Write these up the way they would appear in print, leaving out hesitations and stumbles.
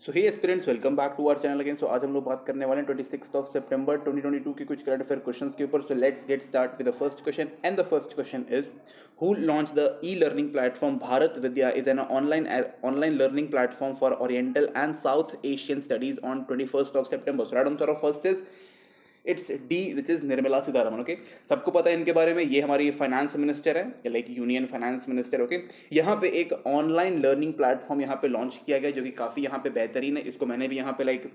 So hey aspirants, welcome back to our channel again. So आज हम लोग बात करने वाले हैं 26 सितंबर 2022 के कुछ करंट अफेयर क्वेश्चंस के ऊपर। So let's get start with the first question and the first question is who launch the e learning platform Bharat Vidya is an online learning platform for oriental and south Asian studies on 21 September. So right answer of first is it's D which is Nirmala Sitharaman. Okay, सबको पता है इनके बारे में, ये हमारी finance minister है, like union finance minister. Okay, यहाँ पे एक ऑनलाइन लर्निंग प्लेटफॉर्म यहाँ पे लॉन्च किया गया जो कि काफ़ी यहाँ पे बेहतरीन है। इसको मैंने भी यहाँ पे लाइक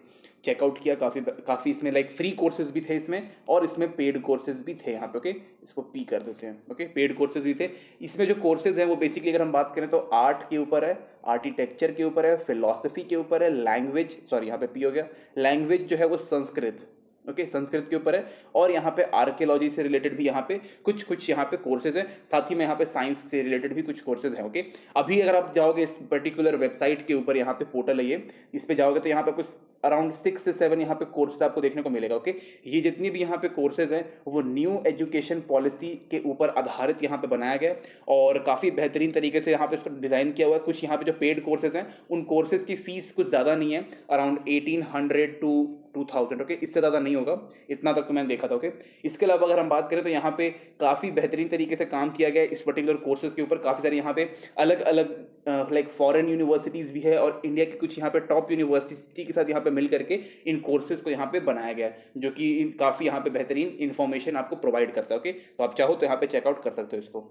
चेकआउट किया, काफ़ी इसमें लाइक फ्री कोर्सेज भी थे इसमें और इसमें पेड कोर्सेज भी थे यहाँ पे। ओके, इसको पी कर देते हैं। ओके, पेड कोर्सेज भी थे इसमें। जो कोर्सेज हैं वो बेसिकली अगर हम बात करें तो आर्ट के ऊपर है, आर्किटेक्चर के ऊपर है, फिलोसफी के ऊपर है, लैंग्वेज, सॉरी यहाँ पे पी हो गया, लैंग्वेज जो है वो संस्कृत, ओके संस्कृत के ऊपर है, और यहाँ पे आर्कियोलॉजी से रिलेटेड भी यहाँ पे कुछ यहाँ पे कोर्सेज हैं। साथ ही में यहाँ पे साइंस से रिलेटेड भी कुछ कोर्सेज हैं। ओके, अभी अगर आप जाओगे इस पर्टिकुलर वेबसाइट के ऊपर, यहाँ पे पोर्टल है ये, इस पे जाओगे तो यहाँ पे कुछ अराउंड 6 से 7 यहाँ पे कोर्सेज आपको देखने को मिलेगा। ओके, ये जितनी भी यहाँ पे कोर्सेज हैं वो न्यू एजुकेशन पॉलिसी के ऊपर आधारित यहाँ पे बनाया गया और काफ़ी बेहतरीन तरीके से यहाँ पे इसको डिज़ाइन किया हुआ है। कुछ यहाँ पे जो पेड कोर्सेज हैं उन कोर्सेज की फीस कुछ ज़्यादा नहीं है, अराउंड 1800 टू 2000। ओके, इससे ज़्यादा नहीं होगा, इतना तक तो मैंने देखा था। ओके, इसके अलावा अगर हम बात करें तो यहाँ पे काफ़ी बेहतरीन तरीके से काम किया गया है इस पर्टिकुलर कोर्सेज के ऊपर। काफ़ी सारे यहाँ पे अलग अलग लाइक फॉरेन यूनिवर्सिटीज़ भी है और इंडिया के कुछ यहाँ पे टॉप यूनिवर्सिटी के साथ यहाँ पे मिल करके इन कोर्सेज को यहाँ पे बनाया गया है, जो कि काफ़ी यहाँ पे बेहतरीन इन्फॉर्मेशन आपको प्रोवाइड करता है। ओके, तो आप चाहो तो यहाँ पे चेकआउट कर सकते हो इसको।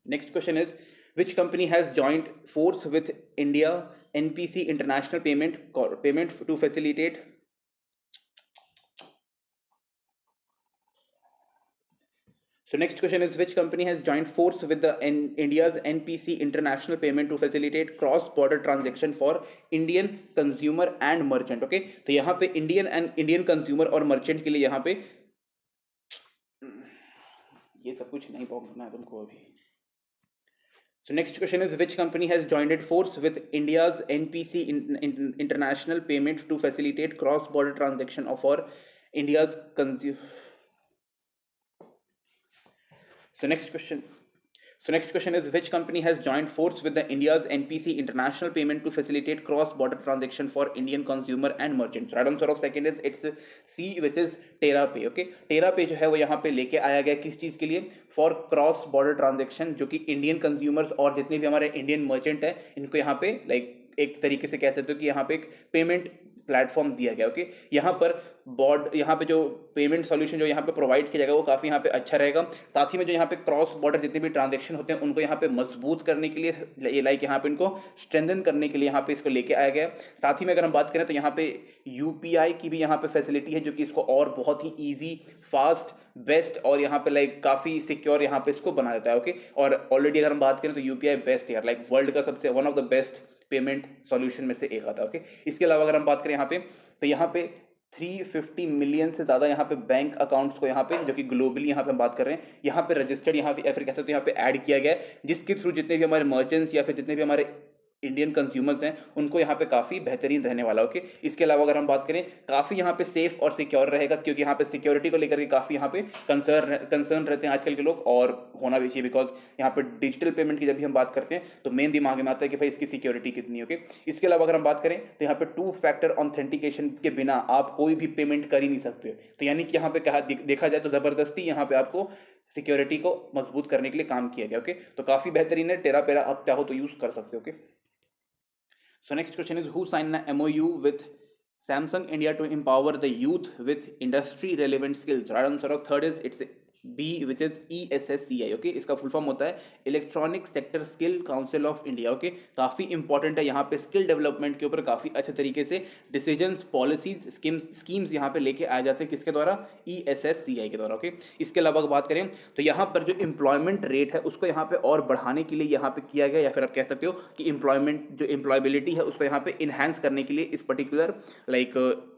Next question is which company has joined force with India NPC international payment to facilitate. So next question is which company has joined force with the India's NPC international payment to facilitate cross border transaction for Indian consumer and merchant. Okay, तो यहाँ पे Indian consumer और merchant के लिए यहाँ पे ये सब कुछ नहीं बोलना है तुमको अभी। So next question is which company has joined force with India's NPC international payment to facilitate cross border transaction of our India's consumer. So next question is which company has joined force with the India's NPC international payment to facilitate cross border transaction for Indian consumer and merchants. Right answer of second is it's C, which is TerraPay. Okay, TerraPay जो है वो यहाँ पे लेके आया गया किस चीज़ के लिए, फॉर क्रॉस बॉर्डर ट्रांजेक्शन, जो कि इंडियन कंज्यूमर्स और जितने भी हमारे इंडियन मर्चेंट है इनको यहाँ पे लाइक एक तरीके से कह सकते हो कि यहाँ पे एक पेमेंट प्लेटफॉर्म दिया गया। ओके, यहाँ पे जो पेमेंट सॉल्यूशन जो यहाँ पे प्रोवाइड किया जाएगा वो काफ़ी यहाँ पे अच्छा रहेगा। साथ ही में जो यहाँ पे क्रॉस बॉर्डर जितने भी ट्रांजेक्शन होते हैं उनको यहाँ पे मजबूत करने के लिए लाइक यहाँ पे इनको स्ट्रेंथन करने के लिए यहाँ पे इसको लेके आया गया। साथ ही में अगर हम बात करें तो यहाँ पे यूपीआई की भी यहाँ पे फैसिलिटी है, जो कि इसको और बहुत ही ईजी, फास्ट, बेस्ट और यहाँ पे लाइक काफ़ी सिक्योर यहाँ पे इसको बना देता है। ओके, और ऑलरेडी अगर हम बात करें तो यूपीआई बेस्ट यार, लाइक वर्ल्ड का सबसे one of the best payment solution में से एक आता है। ओके, इसके अलावा अगर हम बात करें यहाँ पे तो यहाँ पे 350 मिलियन से ज़्यादा यहाँ पे बैंक अकाउंट्स को यहाँ पे, जो कि ग्लोबली यहाँ पे हम बात कर रहे हैं, यहाँ पे रजिस्टर्ड यहाँ पे या फिर कह सकते हो यहाँ पे ऐड किया गया है, जिसके थ्रू जितने भी हमारे मर्चेंट्स या फिर जितने भी हमारे इंडियन कंज्यूमर्स हैं उनको यहाँ पे काफ़ी बेहतरीन रहने वाला। ओके, इसके अलावा अगर हम बात करें काफ़ी यहाँ पे सेफ और सिक्योर रहेगा, क्योंकि यहाँ पे सिक्योरिटी को लेकर के काफ़ी यहाँ पे कंसर्न रहते हैं आजकल के लोग, और होना भी चाहिए, बिकॉज यहाँ पे डिजिटल पेमेंट की जब भी हम बात करते हैं तो मेन दिमाग में आता है कि भाई इसकी सिक्योरिटी कितनी है। ओके, इसके अलावा अगर हम बात करें तो यहाँ पे 2 फैक्टर ऑथेंटिकेशन के बिना आप कोई भी पेमेंट कर ही नहीं सकते। तो यानी कि यहाँ पे कहा देखा जाए तो ज़बरदस्ती यहाँ पे आपको सिक्योरिटी को मजबूत करने के लिए काम किया गया। ओके, तो काफ़ी बेहतरीन है टेरा, आप चाहो तो यूज़ कर सकते हो। Okay, so next question is who signed an MOU with Samsung India to empower the youth with industry relevant skills. Right answer of third is it's B, which is ESSCI. Okay, इसका full form होता है electronic sector skill council of India. Okay, काफ़ी important है, यहाँ पे skill development के ऊपर काफ़ी अच्छे तरीके से डिसीजंस, पॉलिसीज, स्कीम्स यहाँ पे लेके आए जाते हैं, किसके द्वारा, ESSCI के द्वारा। ओके, इसके अलावा अगर बात करें तो यहाँ पर जो एम्प्लॉयमेंट रेट है उसको यहाँ पे और बढ़ाने के लिए यहाँ पे किया गया, या फिर आप कह सकते हो कि एम्प्लॉयबिलिटी है उसको यहाँ पे इन्हांस करने के लिए इस पर्टिकुलर लाइक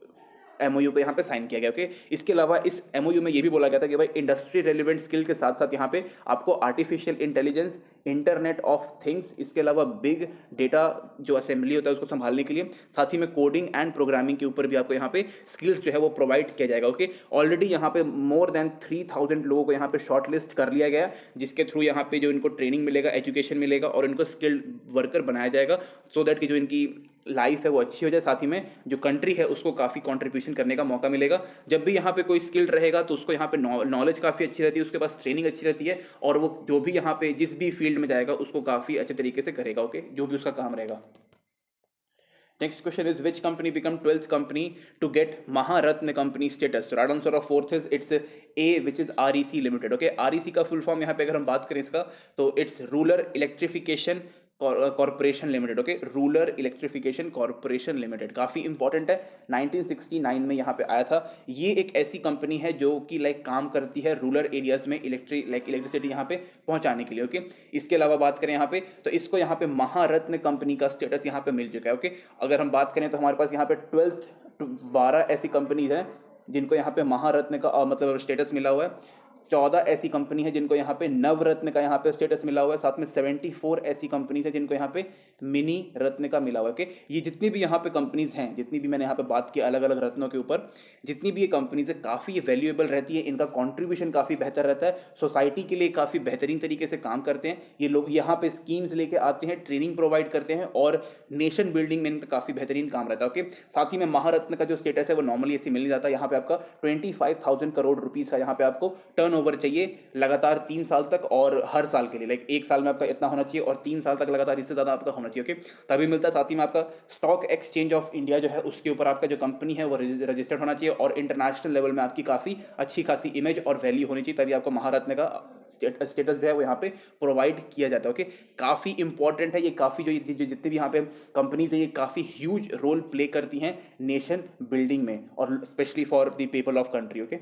एमओयू को यहाँ पे साइन किया गया। ओके, इसके अलावा इस एमओयू में ये भी बोला गया था कि भाई इंडस्ट्री रेलिवेंट स्किल के साथ साथ यहाँ पे आपको artificial intelligence, internet of things, इसके अलावा बिग डेटा जो असेंबली होता है उसको संभालने के लिए, साथ ही में कोडिंग एंड प्रोग्रामिंग के ऊपर भी आपको यहाँ पे स्किल्स जो है वो प्रोवाइड किया जाएगा। ओके, ऑलरेडी यहाँ पे मोर देन 3000 लोगों को यहाँ पे शॉर्ट लिस्ट कर लिया गया, जिसके थ्रू यहाँ पे जो इनको ट्रेनिंग मिलेगा, एजुकेशन मिलेगा और इनको स्किल्ड वर्कर बनाया जाएगा, सो दैट कि जो इनकी लाइफ है वो अच्छी हो जाए, साथ ही में जो कंट्री है उसको काफ़ी कंट्रीब्यूशन करने का मौका मिलेगा। जब भी यहाँ पे कोई स्किल्ड रहेगा तो उसको यहाँ पे नॉलेज काफ़ी अच्छी रहती है, उसके पास ट्रेनिंग अच्छी रहती है, और वो जो भी यहाँ पे जिस भी फील्ड में जाएगा उसको काफ़ी अच्छे तरीके से करेगा, ओके, जो भी उसका काम रहेगा। Next question is, which company become 12th company to get Maharatna company status? So right answer of fourth is it's A, which is REC Limited. Okay, REC का full form यहाँ पे अगर हम बात करें इसका तो it's Rural Electrification corporation limited. Okay, rural electrification corporation limited, काफ़ी इंपॉर्टेंट है, 1969 में यहाँ पे आया था। ये एक ऐसी कंपनी है जो कि लाइक काम करती है रूरल एरियाज में इलेक्ट्रिसिटी यहाँ पे पहुँचाने के लिए। ओके, इसके अलावा बात करें यहाँ पे तो इसको यहाँ पे महारत्न कंपनी का स्टेटस यहाँ पे मिल चुका है। ओके, अगर हम बात करें तो हमारे पास यहाँ पे 12 ऐसी कंपनीज हैं जिनको यहाँ पे महारत्न का मतलब स्टेटस मिला हुआ है। 14 ऐसी कंपनी है जिनको यहाँ पे नवरत्न का यहाँ पे स्टेटस मिला हुआ है। साथ में 74 ऐसी कंपनीज है जिनको यहाँ पे मिनी रत्न का मिला हुआ है। ओके, ये जितनी भी यहाँ पे कंपनीज हैं, जितनी भी मैंने यहाँ पे बात की अलग अलग रत्नों के ऊपर, जितनी भी ये कंपनीज है काफ़ी वैल्यूएबल रहती है, इनका कॉन्ट्रीब्यूशन काफ़ी बेहतर रहता है, सोसाइटी के लिए काफ़ी बेहतरीन तरीके से काम करते हैं। ये लोग यहाँ पे स्कीम्स लेके आते हैं, ट्रेनिंग प्रोवाइड करते हैं, और नेशन बिल्डिंग में इनका काफ़ी बेहतरीन काम रहता है। ओके, साथ ही में महारत्न का जो स्टेटस है वो नॉर्मली ऐसे मिल नहीं जाता। यहाँ पे आपका 25,000 करोड़ रुपीज़ का यहाँ पे आपको टर्नओवर चाहिए लगातार 3 साल तक, और हर साल के लिए लाइक 1 साल में आपका इतना होना चाहिए और 3 साल तक लगातार इससे ज़्यादा आपका होना चाहिए। ओके, तभी मिलता है। साथ ही में आपका स्टॉक एक्सचेंज ऑफ इंडिया जो है उसके ऊपर आपका जो कंपनी है वो रजिस्टर्ड होना चाहिए, और इंटरनेशनल लेवल में आपकी काफ़ी अच्छी खासी इमेज और वैल्यू होनी चाहिए, तभी आपको महारत्न का स्टेटस जो है वो यहाँ पे प्रोवाइड किया जाता है। ओके, काफ़ी इंपॉर्टेंट है ये, काफ़ी जो जितने भी यहाँ पे कंपनीज है ये काफ़ी ह्यूज रोल प्ले करती हैं नेशन बिल्डिंग में, और specially for the people of country. Okay,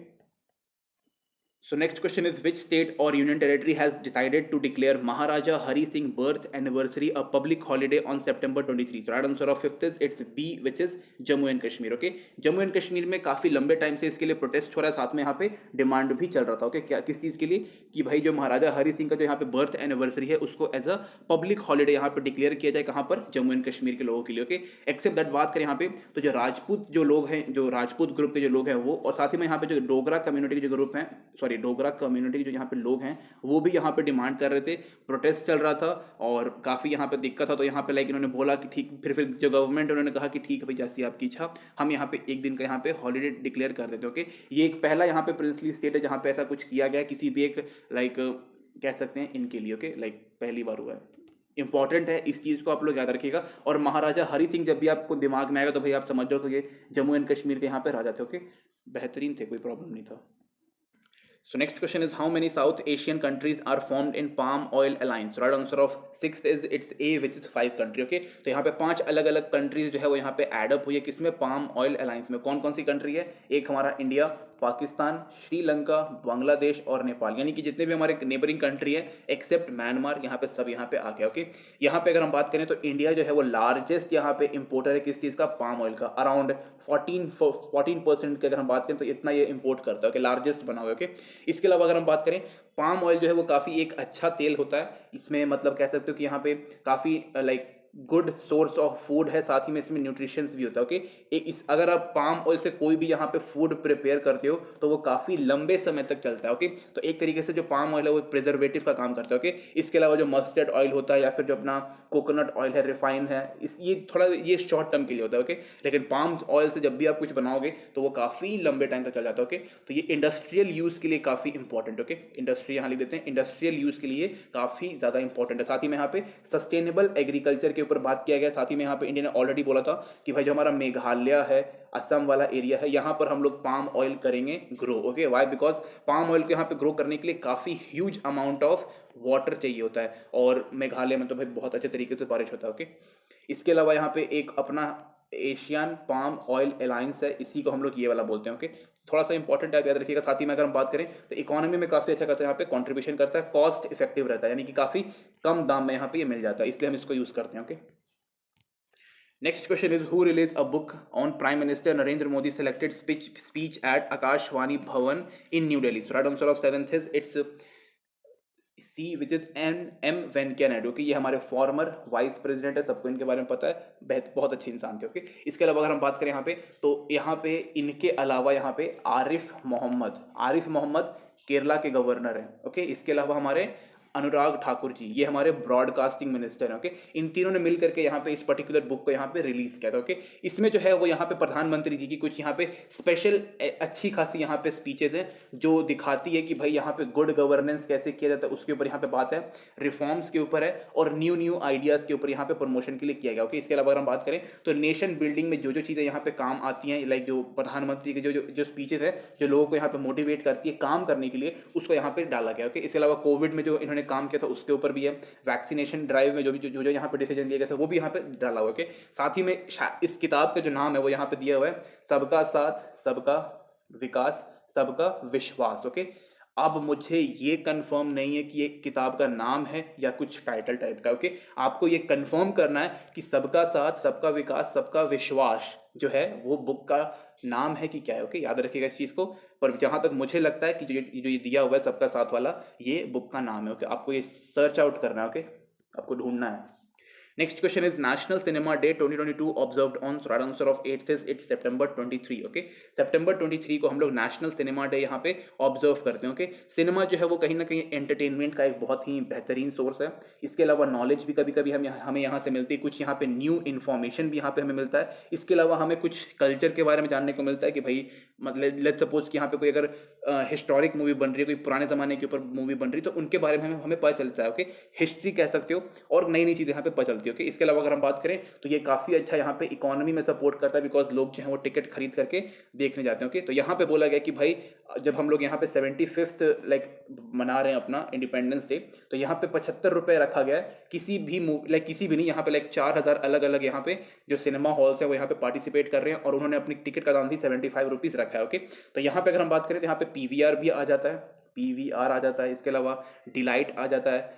so next question is, which state or union territory has decided to declare Maharaja Hari Singh birth anniversary a public holiday on September 23? So right answer of fifth is it's B, which is Jammu and Kashmir. Okay, Jammu and Kashmir में काफ़ी लंबे time से इसके लिए protest हो रहा है, साथ में यहाँ पे डिमांड भी चल रहा था। ओके, क्या किस चीज़ के लिए कि भाई जो महाराजा हरि सिंह का जो यहाँ पे बर्थ एनिवर्सरी है उसको एज अ पब्लिक हॉलीडे यहाँ पे डिक्लेयर किया जाए, कहाँ पर, जम्मू एंड कश्मीर के लोगों के लिए। ओके, एक्सेप्ट दैट बात करें यहाँ पे तो जो राजपूत जो लोग हैं, जो राजपूत ग्रुप के जो लोग हैं वो, और साथ ही में यहाँ पे जो डोगरा कम्युनिटी के जो ग्रुप हैं, सॉरी डोगरा कम्युनिटी जो यहाँ पे लोग हैं वो भी यहाँ पे डिमांड कर रहे थे, प्रोटेस्ट चल रहा था और काफ़ी यहाँ पे दिक्कत था। तो यहाँ पे लाइक इन्होंने बोला कि ठीक, फिर जो गवर्नमेंट उन्होंने कहा कि ठीक है भाई, जैसी आपकी इच्छा, हम यहाँ पे एक दिन का यहाँ पे हॉलीडे डिक्लेयर कर देते हैं। ओके, ये एक पहला यहाँ पे प्रिंसली स्टेट है जहाँ पे ऐसा कुछ किया गया किसी भी एक लाइक कह सकते हैं इनके लिए। ओके, लाइक पहली बार हुआ है, इंपॉर्टेंट है, इस चीज़ को आप लोग याद रखिएगा। और महाराजा हरि सिंह जब भी आपको दिमाग में आएगा तो भाई आप समझ जाओ तो ये जम्मू एंड कश्मीर के यहाँ पे राजा थे। ओके, बेहतरीन थे, कोई प्रॉब्लम नहीं था। So next question is, how many South Asian countries are formed in Palm Oil Alliance? Right answer of sixth is it's A, which is 5 country. Okay, तो यहाँ पे 5 अलग अलग कंट्रीज जो है वो यहाँ पे एड अप हुई है, किसमें, पाम ऑयल अलायंस में। कौन कौन सी कंट्री है? एक हमारा इंडिया, पाकिस्तान, श्रीलंका, बांग्लादेश और नेपाल, यानी कि जितने भी हमारे नेबरिंग कंट्री है एक्सेप्ट म्यांमार, यहाँ पे सब यहाँ पे आ गया। ओके, यहाँ पे अगर हम बात करें तो इंडिया जो है वो लार्जेस्ट यहाँ पे इंपोर्टर है किस चीज़ का, पाम ऑयल का। अराउंड 14% की अगर हम बात करें तो इतना ये इंपोर्ट करता है। ओके, लार्जेस्ट बना हुआ है। ओके, इसके अलावा अगर हम बात करें, पाम ऑयल जो है वो काफ़ी एक अच्छा तेल होता है, इसमें मतलब कह सकते हो कि यहाँ पे काफ़ी like good source of food है, साथ ही में इसमें न्यूट्रिशंस भी होता है। ओके, अगर आप पाम ऑयल से कोई भी यहाँ पे फूड प्रिपेयर करते हो तो वो काफ़ी लंबे समय तक चलता है। ओके, तो एक तरीके से जो पाम ऑयल है वो प्रिजर्वेटिव का काम करता है। ओके, इसके अलावा जो मस्टर्ड ऑयल होता है या फिर जो अपना कोकोनट ऑयल है, रिफाइन है, ये थोड़ा ये शॉर्ट टर्म के लिए होता है। ओके, लेकिन पाम ऑयल से जब भी आप कुछ बनाओगे तो वो काफ़ी लंबे टाइम तक चल जाता है। ओके, तो ये इंडस्ट्रियल यूज़ के लिए काफ़ी इंपॉर्टेंट। ओके, इंडस्ट्री यहाँ लिख देते हैं, इंडस्ट्रियल यूज़ के लिए काफ़ी ज़्यादा इंपॉर्टेंट है। साथ ही में यहाँ पे सस्टेनेबल एग्रीकल्चर के ऊपर बात किया गया। साथ ही में यहाँ पे इंडिया ने ऑलरेडी बोला था कि भाई जो हमारा मेघालय है, असम वाला एरिया है, यहाँ पर हम लोग पाम ऑयल करेंगे grow. Okay, why, because palm oil को यहाँ पे ग्रो करने के लिए काफ़ी ह्यूज अमाउंट ऑफ वाटर चाहिए होता है, और मेघालय में तो भाई बहुत अच्छे तरीके से बारिश होता है। ओके, इसके अलावा यहाँ पे एक अपना एशियन पाम ऑयल अलायंस है, इसी को हम लोग ये वाला बोलते हैं। ओके, थोड़ा सा इंपॉर्टेंट है, याद रखिएगा। साथ ही में अगर हम बात करें तो इकोनॉमी में काफ़ी अच्छा खासा यहाँ पे कंट्रीब्यूशन करता है, कॉस्ट इफेक्टिव रहता है, यानी कि काफ़ी कम दाम में यहाँ पे ये मिल जाता है, इसलिए हम इसको यूज़ करते हैं। Okay, next question is, who released a book on Prime Minister Narendra Modi selected speech at Akashvani Bhavan in New Delhi? So right answer of 7th is it's C, which is M Venkaiah Naidu की। ये हमारे farmer vice president है, सबको इनके बारे में पता है, बहुत अच्छे इंसान थे। ओके, इसके अलावा अगर हम बात करें यहाँ पे तो यहाँ पे इनके अलावा यहाँ पे आरिफ मोहम्मद केरला के गवर्नर हैं। ओके, इसके अलावा हमारे अनुराग ठाकुर जी, ये हमारे ब्रॉडकास्टिंग मिनिस्टर हैं, ओके। इन तीनों ने मिल करके यहाँ पे इस पर्टिकुलर बुक को यहाँ पे रिलीज किया था, ओके। इसमें जो है वो यहाँ पे प्रधानमंत्री जी की कुछ यहाँ पे स्पेशल अच्छी खासी यहाँ पे स्पीचेज हैं जो दिखाती है कि भाई यहाँ पे गुड गवर्नेंस कैसे किया जाता है, उसके ऊपर यहाँ पे बात है, रिफॉर्म्स के ऊपर है, और न्यू न्यू आइडियाज के ऊपर यहाँ पे प्रमोशन के लिए किया गया, ओके। इसके अलावा अगर हम बात करें तो नेशन बिल्डिंग में जो जो चीज़ें यहाँ पे काम आती हैं, लाइक जो प्रधानमंत्री के जो जो जो स्पीचेज है जो लोगों को यहाँ पे मोटिवेट करती है काम करने के लिए, उसको यहाँ पे डाला गया, ओके। इसके अलावा कोविड में जो इन्होंने काम किया था उसके ऊपर भी है, वैक्सीनेशन ड्राइव में जो यहाँ पे डिसीजन लिया गया था वो भी यहाँ पे डाला हुआ, ओके। साथ ही में इस किताब का जो नाम है वो यहाँ पे दिया हुआ है, सबका साथ सबका विकास सबका विश्वास, ओके। अब मुझे ये कंफर्म नहीं है कि ये किताब का नाम है या कुछ टाइटल टाइप का, ओके। आपको ये कंफर्म करना है कि सबका साथ सबका विकास सबका विश्वास जो है वो बुक का नाम है कि क्या है, ओके। याद रखिएगा इस चीज़ को। पर जहाँ तक मुझे लगता है कि जो ये दिया हुआ है सबका साथ वाला, ये बुक का नाम है, ओके। आपको ये सर्च आउट करना है, ओके, आपको ढूंढना है। Next question is National Cinema Day 2022 observed on, so right answer of 8th is it's September 23, okay। September 23 को हम लोग नेशनल सिनेमा डे यहाँ पे ऑब्जर्व करते हैं, ओके। सिनेमा जो है वो कहीं ना कहीं एंटरटेनमेंट का एक बहुत ही बेहतरीन सोर्स है। इसके अलावा नॉलेज भी कभी कभी हमें यहाँ से मिलती है, कुछ यहाँ पे न्यू इन्फॉर्मेशन भी यहाँ पे हमें मिलता है। इसके अलावा हमें कुछ कल्चर के बारे में जानने को मिलता है कि भाई मतलब लेट्स सपोज कि यहाँ पे कोई अगर हिस्टोरिक मूवी बन रही है, कोई पुराने ज़माने के ऊपर मूवी बन रही है, तो उनके बारे में हमें पता चलता है, ओके। हिस्ट्री कह सकते हो, और नई नई चीज़ें यहाँ पे पता चलती है, ओके। इसके अलावा अगर हम बात करें तो ये काफ़ी अच्छा यहाँ पे इकोनॉमी में सपोर्ट करता है, बिकॉज लोग जो हैं वो टिकट खरीद करके देखने जाते हैं, ओके। तो यहाँ पे बोला गया कि भाई जब हम लोग यहाँ पे 75th लाइक मना रहे हैं अपना इंडिपेंडेंस डे, तो यहाँ पे 75 रुपये रखा गया है। किसी भी लाइक किसी भी नहीं, यहाँ पे लाइक 4000 अलग अलग यहाँ पे जो सिनेमा हॉल्स है वो यहाँ पे पार्टिसिपेट कर रहे हैं, और उन्होंने अपनी टिकट का दाम भी 75 रुपीज़ रखा है, ओके। तो यहाँ पे अगर हम बात करें तो यहाँ पे पीवीआर भी आ जाता है, पीवीआर आ जाता है, इसके अलावा डिलाइट आ जाता है,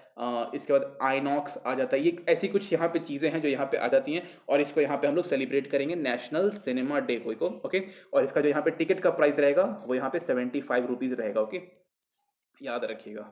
इसके बाद आइनॉक्स आ जाता है। ये ऐसी कुछ यहाँ पे चीज़ें हैं जो यहाँ पे आ जाती हैं, और इसको यहाँ पे हम लोग सेलिब्रेट करेंगे नेशनल सिनेमा डे को, ओके। और इसका जो यहाँ पे टिकट का प्राइस रहेगा वो यहाँ पे 75 रुपीज़ रहेगा, ओके। याद रखिएगा।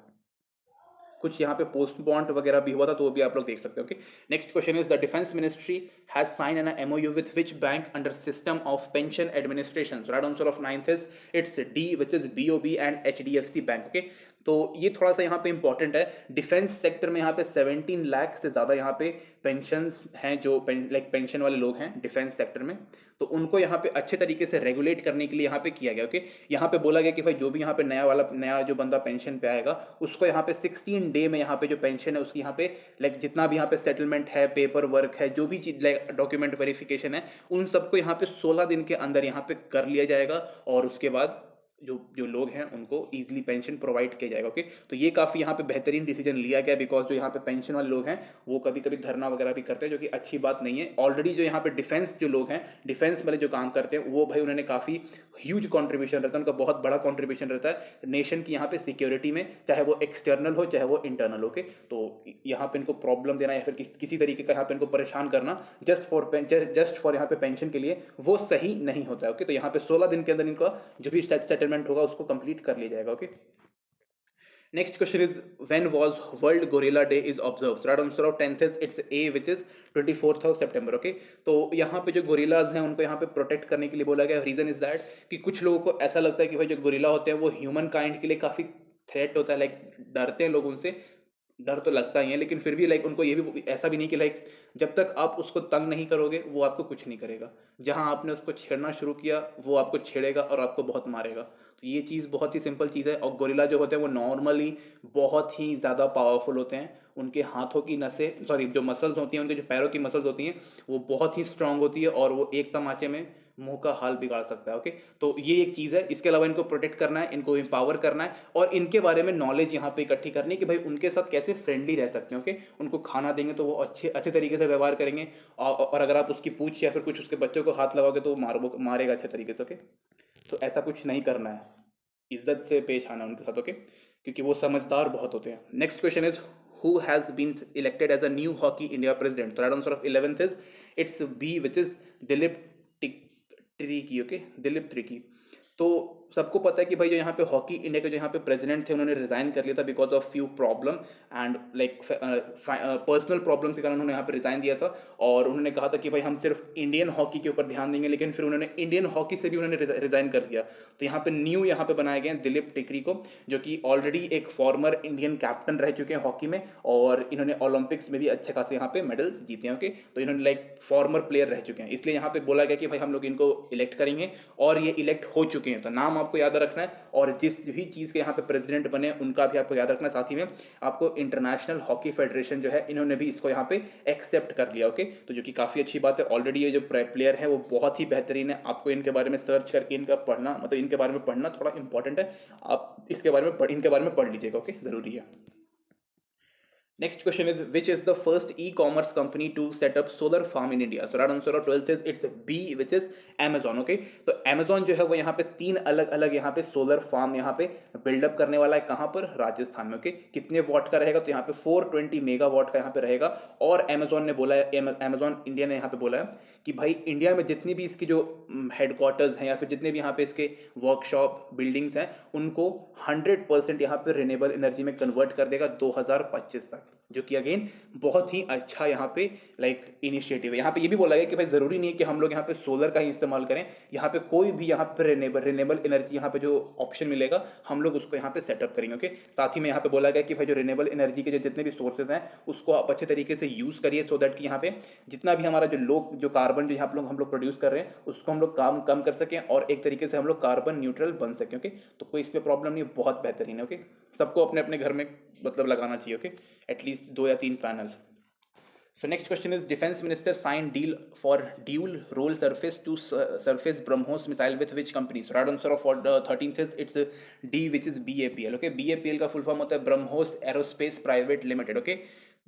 कुछ यहाँ पे पोस्टपोन्ड वगैरह भी हुआ था तो वो भी आप लोग देख सकते हो, okay. Next question is the defence ministry has sign an MOU with which bank under system of pension administration, right answer of 9th is it's D which is BOB and HDFC bank, okay. तो ये थोड़ा सा यहाँ पे important है। Defence sector में यहाँ पे 17 लाख से ज़्यादा यहाँ पे पेंशन हैं, जो लाइक पेंशन वाले लोग हैं डिफेंस सेक्टर में, तो उनको यहाँ पे अच्छे तरीके से रेगुलेट करने के लिए यहाँ पे किया गया, ओके। यहाँ पे बोला गया कि भाई जो भी यहाँ पे नया जो बंदा पेंशन पे आएगा उसको यहाँ पे 16 डे में यहाँ पे जो पेंशन है उसकी यहाँ पे लाइक जितना भी यहाँ पे सेटलमेंट है, पेपर वर्क है, जो भी चीज लाइक डॉक्यूमेंट वेरिफिकेशन है, उन सबको यहाँ पे 16 दिन के अंदर यहाँ पे कर लिया जाएगा, और उसके बाद जो जो लोग हैं उनको ईजिली पेंशन प्रोवाइड किया जाएगा, ओके। तो ये काफ़ी यहाँ पे बेहतरीन डिसीजन लिया गया, बिकॉज जो यहाँ पे पेंशन वाले लोग हैं वो कभी कभी धरना वगैरह भी करते हैं, जो कि अच्छी बात नहीं है। ऑलरेडी जो यहाँ पे डिफेंस जो लोग हैं, डिफेंस वाले जो काम करते हैं वो भाई उन्होंने काफ़ी ह्यूज कॉन्ट्रीब्यूशन रहता है, उनका बहुत बड़ा कॉन्ट्रीब्यूशन रहता है नेशन की यहाँ पे सिक्योरिटी में, चाहे वो एक्सटर्नल हो चाहे वो इंटरनल, ओके। तो यहाँ पे इनको प्रॉब्लम देना या फिर किसी तरीके का यहाँ पे इनको परेशान करना जस्ट फॉर यहाँ पे पेंशन के लिए, वो सही नहीं होता है, ओके। तो यहाँ पे 16 दिन के अंदर इनका जो भी सेटलमेंट होगा उसको कंप्लीट कर लिया जाएगा, okay. Next question is when was world gorilla day is observe, right answer of 10th is it's a which is 24th of September, okay. तो यहाँ पे जो गोरिल्लाज हैं उनको यहाँ पे प्रोटेक्ट करने के लिए बोला गया। रीजन इज दैट कि कुछ लोगों को ऐसा लगता है कि भाई जो गोरिल्ला होते हैं वो ह्यूमन काइंड के लिए काफ़ी थ्रेट होता है, लाइक डरते हैं लोग उनसे, डर तो लगता ही है, लेकिन फिर भी लाइक उनको ये भी ऐसा भी नहीं कि लाइक जब तक आप उसको तंग नहीं करोगे वो आपको कुछ नहीं करेगा, जहां आपने उसको छेड़ना शुरू किया वो आपको छेड़ेगा और आपको बहुत मारेगा। तो ये चीज़ बहुत ही सिंपल चीज़ है। और गोरिल्ला जो होते हैं वो नॉर्मली बहुत ही ज़्यादा पावरफुल होते हैं, उनके हाथों की नसें जो मसल्स होती हैं, उनके जो पैरों की मसल्स होती हैं वो बहुत ही स्ट्रांग होती है, और वो एक तमाचे में मुंह का हाल बिगाड़ सकता है, ओके। तो ये एक चीज़ है। इसके अलावा इनको प्रोटेक्ट करना है, इनको एम्पावर करना है, और इनके बारे में नॉलेज यहाँ पे इकट्ठी करनी है कि भाई उनके साथ कैसे फ्रेंडली रह सकते हैं, ओके। उनको खाना देंगे तो वो अच्छे तरीके से व्यवहार करेंगे, और अगर आप उसकी पूछ या फिर कुछ उसके बच्चों को हाथ लगाओगे तो वो मारेगा अच्छे तरीके से, ओके। तो ऐसा कुछ नहीं करना है, इज्जत से पेश आना उनके साथ, ओके, क्योंकि वो समझदार बहुत होते हैं। Next question is who has been elected as a new hockey India president, तो right answer of 11th is it's B which is Dilip Tirkey, okay, Dilip Tirkey. तो सबको पता है कि भाई जो यहाँ पे हॉकी इंडिया के जो यहाँ पे प्रेसिडेंट थे उन्होंने रिजाइन कर लिया था because of few problem and like personal problem के कारण उन्होंने यहाँ पे रिजाइन दिया था। और उन्होंने कहा था कि भाई हम सिर्फ इंडियन हॉकी के ऊपर ध्यान देंगे, लेकिन फिर उन्होंने इंडियन हॉकी से भी उन्होंने रिजाइन कर दिया। तो यहाँ पे न्यू यहाँ पे बनाए गए हैं दिलीप टिकरी को, जो कि ऑलरेडी एक फॉर्मर इंडियन कैप्टन रह चुके हैं हॉकी में, और इन्होंने ओलंपिक्स में भी अच्छे खासे यहाँ पे मेडल्स जीते हैं। ओके, तो इन्होंने लाइक फॉर्मर प्लेयर रह चुके हैं, इसलिए यहाँ पे बोला गया कि भाई हम लोग इनको इलेक्ट करेंगे, और ये इलेक्ट हो चुके हैं। तो नाम आपको याद रखना है, और जिस भी चीज़ के यहाँ पे प्रेसिडेंट बने उनका भी आपको याद रखना है। साथ ही में आपको इंटरनेशनल हॉकी फेडरेशन जो है इन्होंने भी इसको यहाँ पे एक्सेप्ट कर लिया। ओके, तो जो कि काफ़ी अच्छी बात है। ऑलरेडी ये जो प्लेयर है वो बहुत ही बेहतरीन है, आपको इनके बारे में सर्च करके इनका पढ़ना, मतलब इनके बारे में पढ़ना थोड़ा इंपॉर्टेंट है, आप इसके बारे में इनके बारे में पढ़ लीजिएगा। ओके, ज़रूरी है। Next question is, which is the first e-commerce company to set up solar farm in India? So right answer of 12th is it's B, which is Amazon. Okay, तो Amazon जो है वो यहाँ पे 3 अलग अलग यहाँ पे सोलर फार्म यहाँ पे बिल्डअप करने वाला है। कहाँ पर? राजस्थान में। ओके, कितने वॉट का रहेगा? तो यहाँ पे 420 मेगावाट का यहाँ पे रहेगा। और Amazon ने बोला है, Amazon इंडिया ने यहाँ पे बोला है कि भाई इंडिया में जितनी भी इसकी जो हेडक्वार्टर्स हैं या फिर जितने भी यहाँ पे इसके वर्कशॉप बिल्डिंग्स हैं उनको 100% यहाँ पे रिन्यूएबल एनर्जी में कन्वर्ट कर देगा 2025 तक, जो कि अगेन बहुत ही अच्छा यहाँ पे लाइक इनिशिएटिव है। यहाँ पे ये भी बोला गया कि भाई ज़रूरी नहीं है कि हम लोग यहाँ पे सोलर का ही इस्तेमाल करें, यहाँ पे कोई भी यहाँ पे रिन्यूएबल एनर्जी यहाँ पे जो ऑप्शन मिलेगा हम लोग उसको यहाँ पे सेटअप करेंगे। ओके, साथ ही में यहाँ पे बोला गया कि भाई जो रिन्यूएबल एनर्जी के जो जितने भी सोर्सेज हैं उसको आप अच्छे तरीके से यूज़ करिए, सो दैट कि यहाँ पे जितना भी हमारा जो कार्बन जो यहाँ पे हम लोग प्रोड्यूस कर रहे हैं उसको हम लोग कम कर सकें, और एक तरीके से हम लोग कार्बन न्यूट्रल बन सकें। ओके, तो कोई इसमें प्रॉब्लम नहीं है, बहुत बेहतरीन है। ओके, सबको अपने अपने घर में मतलब लगाना चाहिए। ओके, एटलीस्ट 2 या 3 panel. So next question is, defense minister signed deal for dual role surface to surface BrahMos missile with which company? So right answer of 13th is it's D, which is BAPL. Okay, BAPL का full form होता है BrahMos aerospace private limited. Okay,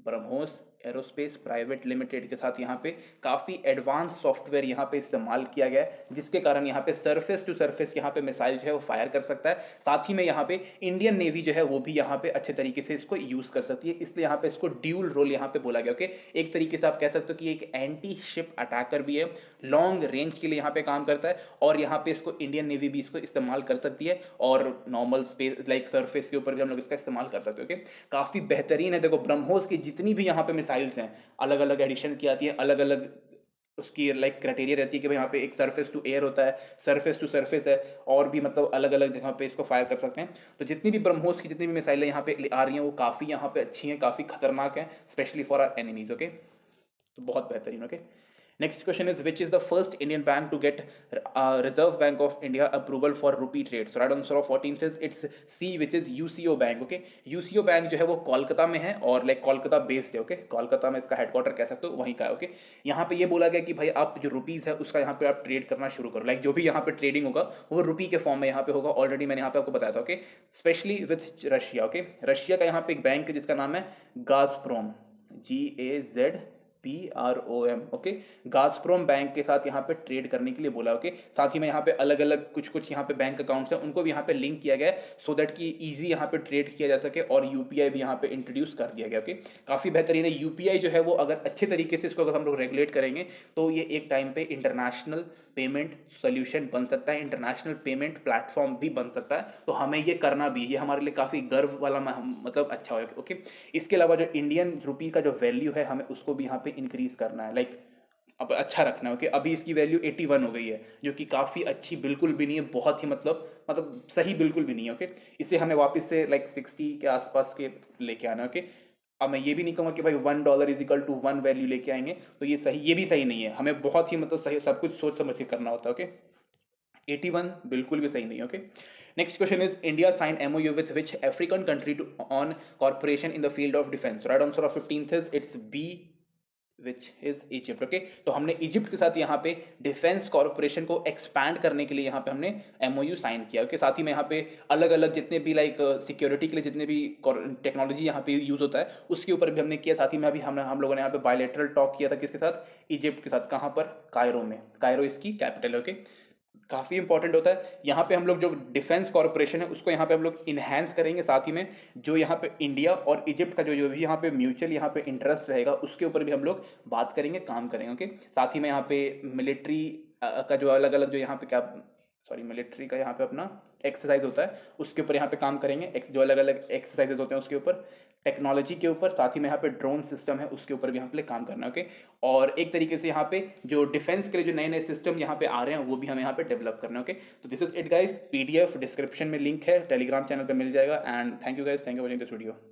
BrahMos aerospace private limited के साथ यहाँ पे काफ़ी advance software यहाँ पे इस्तेमाल किया गया है, जिसके कारण यहाँ पे सरफेस टू सरफेस यहाँ पे मिसाइल जो है वो फायर कर सकता है। साथ ही में यहाँ पे इंडियन नेवी जो है वो भी यहाँ पे अच्छे तरीके से इसको यूज़ कर सकती है, इसलिए यहाँ पे इसको ड्यूल रोल यहाँ पे बोला गया। ओके, एक तरीके से आप कह सकते हो कि एक एंटी शिप अटैकर भी है, लॉन्ग रेंज के लिए यहाँ पे काम करता है, और यहाँ पे इसको इंडियन नेवी भी इसको इस्तेमाल कर सकती है, और नॉर्मल स्पेस लाइक सरफेस के ऊपर भी हम लोग इसका इस्तेमाल कर सकते हैं। ओके, काफ़ी बेहतरीन है। देखो ब्रह्मोस की जितनी भी यहाँ पे मिसाइल्स हैं अलग अलग एडिशन की आती है, अलग अलग उसकी लाइक क्राइटेरिया रहती है कि भाई यहाँ पे एक सरफेस टू एयर होता है, सरफेस टू सरफेस है, और भी मतलब अलग अलग जगह पे इसको फायर कर सकते हैं। तो जितनी भी ब्रह्मोस की जितनी भी मिसाइलें यहाँ पे आ रही हैं वो काफ़ी यहाँ पे अच्छी हैं, काफ़ी खतरनाक हैं, specially for our enemies. Okay, तो बहुत बेहतरीन। Okay, next question is, which is the first Indian bank to get Reserve Bank of India approval for rupee trade? So right answer of 14 says it's C, which is UCO Bank. Okay, UCO Bank जो है वो कोलकाता में है, और like Kolkata based है। Okay, Kolkata में इसका headquarter कह सकते हो, वहीं का है। ओके, यहाँ पे ये बोला गया कि भाई आप जो रुपीज़ है उसका यहाँ पे आप ट्रेड करना शुरू करो, लाइक जो भी यहाँ पे ट्रेडिंग होगा वो रुपी के फॉर्म में यहाँ पे होगा। ऑलरेडी मैंने यहाँ पे आपको बताया था। Okay, specially with Russia. Okay, Russia का यहाँ पे एक बैंक है जिसका नाम है गाज़प्रोम, GAZPROM। ओके, गाज़प्रोम बैंक के साथ यहाँ पे ट्रेड करने के लिए बोला। ओके, साथ ही में यहाँ पे अलग अलग कुछ यहाँ पे बैंक अकाउंट्स हैं उनको भी यहाँ पे लिंक किया गया है, सो दैट कि इजी यहाँ पे ट्रेड किया जा सके, और यूपीआई भी यहाँ पे इंट्रोड्यूस कर दिया गया। ओके, काफ़ी बेहतरीन है। यूपीआई जो है वो अगर अच्छे तरीके से इसको अगर हम लोग रेगुलेट करेंगे तो ये एक टाइम पे इंटरनेशनल पेमेंट सोल्यूशन बन सकता है, इंटरनेशनल पेमेंट प्लेटफॉर्म भी बन सकता है। तो हमें ये करना भी, ये हमारे लिए काफ़ी गर्व वाला मतलब अच्छा होगा। ओके, इसके अलावा जो इंडियन रुपी का जो वैल्यू है हमें उसको भी यहाँ पे इंक्रीज करना है, लाइक अब अच्छा रखना है। ओके, अभी इसकी वैल्यू 81 हो गई है, जो कि काफ़ी अच्छी बिल्कुल भी नहीं है, बहुत ही मतलब सही बिल्कुल भी नहीं है। ओके, इसे हमें वापस से लाइक 60 के आसपास के लेके आना है। ओके, अब मैं ये भी नहीं कहूँगा कि भाई $1 इज इक्वल टू 1 वैल्यू लेके आएंगे, तो ये भी सही नहीं है, हमें बहुत ही मतलब सही सब कुछ सोच समझ के करना होता है। ओके, 81 बिल्कुल भी सही नहीं है। Okay, next question is, India sign MOU with which African country to on corporation in the field of defence? Right answer of 15th is it's B, which is Egypt. Okay, तो हमने Egypt के साथ यहाँ पे defence corporation को expand करने के लिए यहाँ पे हमने MOU साइन किया। ओके, साथ ही में यहाँ पे अलग अलग जितने भी लाइक सिक्योरिटी के लिए जितने भी टेक्नोलॉजी यहाँ पे यूज़ होता है उसके ऊपर भी हमने किया। साथ ही में अभी हम लोगों ने यहाँ पे बायलैटरल टॉक किया था, किसके साथ? इजिप्ट के साथ। कहाँ पर? कायरो में। कायरो इसकी कैपिटल है। ओके, काफ़ी इंपॉर्टेंट होता है। यहाँ पे हम लोग जो डिफेंस कॉर्पोरेशन है उसको यहाँ पे हम लोग इन्हेंस करेंगे, साथ ही में जो यहाँ पे इंडिया और इजिप्ट का जो भी यहाँ पे म्यूचुअल यहाँ पे इंटरेस्ट रहेगा उसके ऊपर भी हम लोग बात करेंगे, काम करेंगे। ओके, साथ ही में यहाँ पे मिलिट्री का जो अलग अलग जो यहाँ पे क्या, सॉरी, मिलिट्री का यहाँ पे अपना एक्सरसाइज होता है उसके ऊपर यहाँ पे काम करेंगे, जो अलग अलग एक्सरसाइजेज होते हैं उसके ऊपर, टेक्नोलॉजी के ऊपर, साथ ही में यहाँ पे ड्रोन सिस्टम है उसके ऊपर भी यहाँ पे काम करना है। ओके, और एक तरीके से यहाँ पे जो डिफेंस के लिए जो नए नए सिस्टम यहाँ पे आ रहे हैं वो भी हमें यहाँ पे डेवलप करना है। ओके, तो this is it guys, PDF description में लिंक है, टेलीग्राम चैनल पे मिल जाएगा। And thank you guys, thank you for watching this video.